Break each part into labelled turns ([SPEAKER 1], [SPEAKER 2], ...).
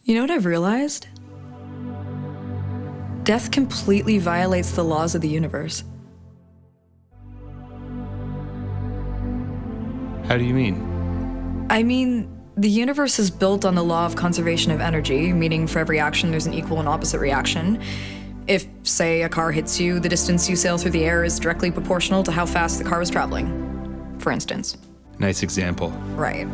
[SPEAKER 1] You know what I've realized? Death completely violates the laws of the universe.
[SPEAKER 2] How do you mean?
[SPEAKER 1] I mean, the universe is built on the law of conservation of energy, meaning for every action there's an equal and opposite reaction. If, say, a car hits you, the distance you sail through the air is directly proportional to how fast the car was traveling, for instance.
[SPEAKER 2] Nice example.
[SPEAKER 1] Right.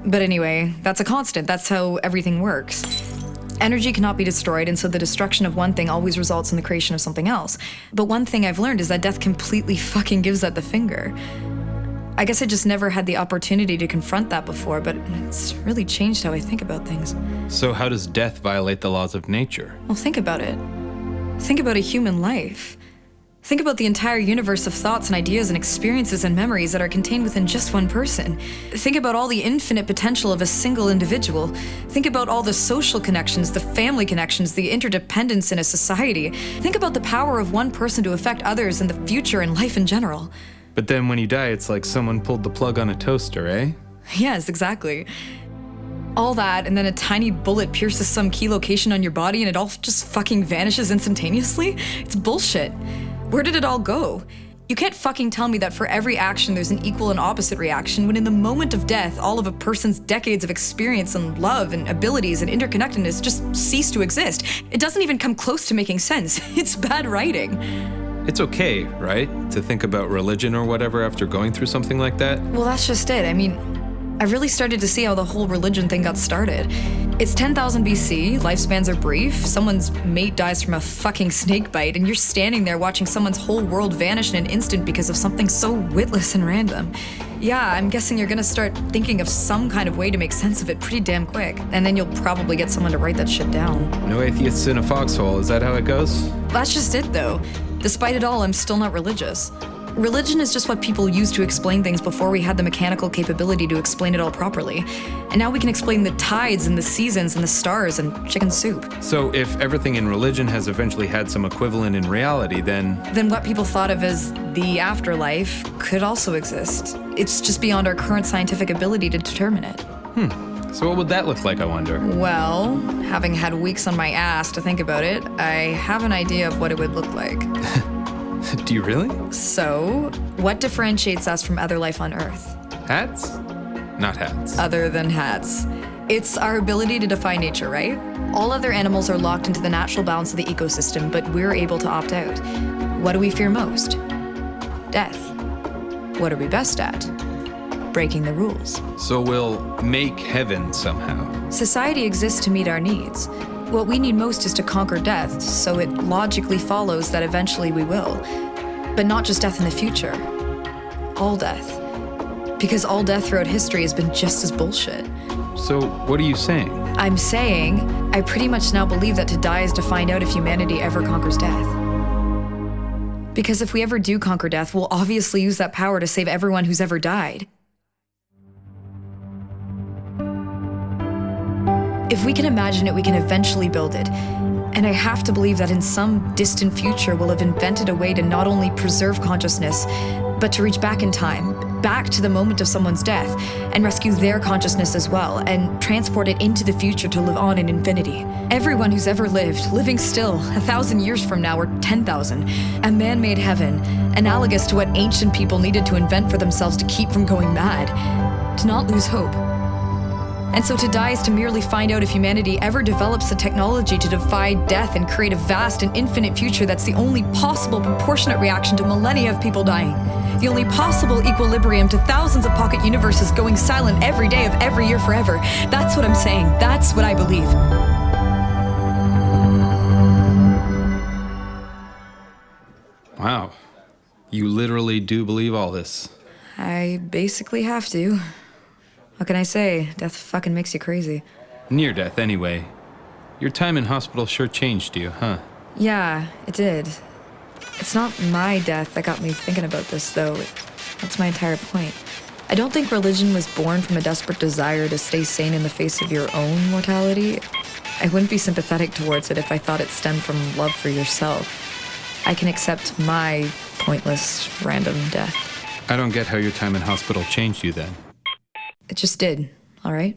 [SPEAKER 1] But anyway, that's a constant. That's how everything works. Energy cannot be destroyed, and so the destruction of one thing always results in the creation of something else. But one thing I've learned is that death completely fucking gives that the finger. I guess I just never had the opportunity to confront that before, but it's really changed how I think about things.
[SPEAKER 2] So how does death violate the laws of nature?
[SPEAKER 1] Well, think about it. Think about a human life. Think about the entire universe of thoughts and ideas and experiences and memories that are contained within just one person. Think about all the infinite potential of a single individual. Think about all the social connections, the family connections, the interdependence in a society. Think about the power of one person to affect others and the future and life in general.
[SPEAKER 2] But then when you die, it's like someone pulled the plug on a toaster, eh?
[SPEAKER 1] Yes, exactly. All that, and then a tiny bullet pierces some key location on your body and it all just fucking vanishes instantaneously? It's bullshit. Where did it all go? You can't fucking tell me that for every action there's an equal and opposite reaction when in the moment of death, all of a person's decades of experience and love and abilities and interconnectedness just cease to exist. It doesn't even come close to making sense. It's bad writing.
[SPEAKER 2] It's okay, right? To think about religion or whatever after going through something like that?
[SPEAKER 1] Well, that's just it. I mean, I really started to see how the whole religion thing got started. It's 10,000 BC, lifespans are brief, someone's mate dies from a fucking snake bite, and you're standing there watching someone's whole world vanish in an instant because of something so witless and random. Yeah, I'm guessing you're gonna start thinking of some kind of way to make sense of it pretty damn quick, and then you'll probably get someone to write that shit down.
[SPEAKER 2] No atheists in a foxhole, is that how it goes?
[SPEAKER 1] That's just it, though. Despite it all, I'm still not religious. Religion is just what people used to explain things before we had the mechanical capability to explain it all properly. And now we can explain the tides and the seasons and the stars and chicken soup.
[SPEAKER 2] So if everything in religion has eventually had some equivalent in reality, then
[SPEAKER 1] what people thought of as the afterlife could also exist. It's just beyond our current scientific ability to determine it.
[SPEAKER 2] So what would that look like, I wonder?
[SPEAKER 1] Well, having had weeks on my ass to think about it, I have an idea of what it would look like.
[SPEAKER 2] Do you really?
[SPEAKER 1] So, what differentiates us from other life on Earth?
[SPEAKER 2] Hats? Not hats.
[SPEAKER 1] Other than hats. It's our ability to defy nature, right? All other animals are locked into the natural balance of the ecosystem, but we're able to opt out. What do we fear most? Death. What are we best at? Breaking the rules.
[SPEAKER 2] So we'll make heaven somehow.
[SPEAKER 1] Society exists to meet our needs. What we need most is to conquer death, so it logically follows that eventually we will. But not just death in the future. All death. Because all death throughout history has been just as bullshit.
[SPEAKER 2] So what are you saying?
[SPEAKER 1] I'm saying, I pretty much now believe that to die is to find out if humanity ever conquers death. Because if we ever do conquer death, we'll obviously use that power to save everyone who's ever died. If we can imagine it, we can eventually build it. And I have to believe that in some distant future, we'll have invented a way to not only preserve consciousness, but to reach back in time, back to the moment of someone's death, and rescue their consciousness as well, and transport it into the future to live on in infinity. Everyone who's ever lived, living still, 1,000 years from now, or 10,000, a man-made heaven, analogous to what ancient people needed to invent for themselves to keep from going mad, to not lose hope. And so to die is to merely find out if humanity ever develops the technology to defy death and create a vast and infinite future that's the only possible proportionate reaction to millennia of people dying. The only possible equilibrium to thousands of pocket universes going silent every day of every year forever. That's what I'm saying. That's what I believe.
[SPEAKER 2] Wow. You literally do believe all this.
[SPEAKER 1] I basically have to. What can I say? Death fucking makes you crazy.
[SPEAKER 2] Near death, anyway. Your time in hospital sure changed you, huh?
[SPEAKER 1] Yeah, it did. It's not my death that got me thinking about this, though. That's my entire point. I don't think religion was born from a desperate desire to stay sane in the face of your own mortality. I wouldn't be sympathetic towards it if I thought it stemmed from love for yourself. I can accept my pointless, random death.
[SPEAKER 2] I don't get how your time in hospital changed you then.
[SPEAKER 1] It just did, all right?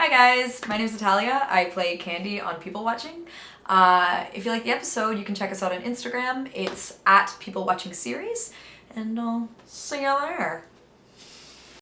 [SPEAKER 1] Hi guys, my name is Natalia. I play Candy on People Watching. If you like the episode, you can check us out on Instagram. It's @PeopleWatchingSeries, and I'll see you there.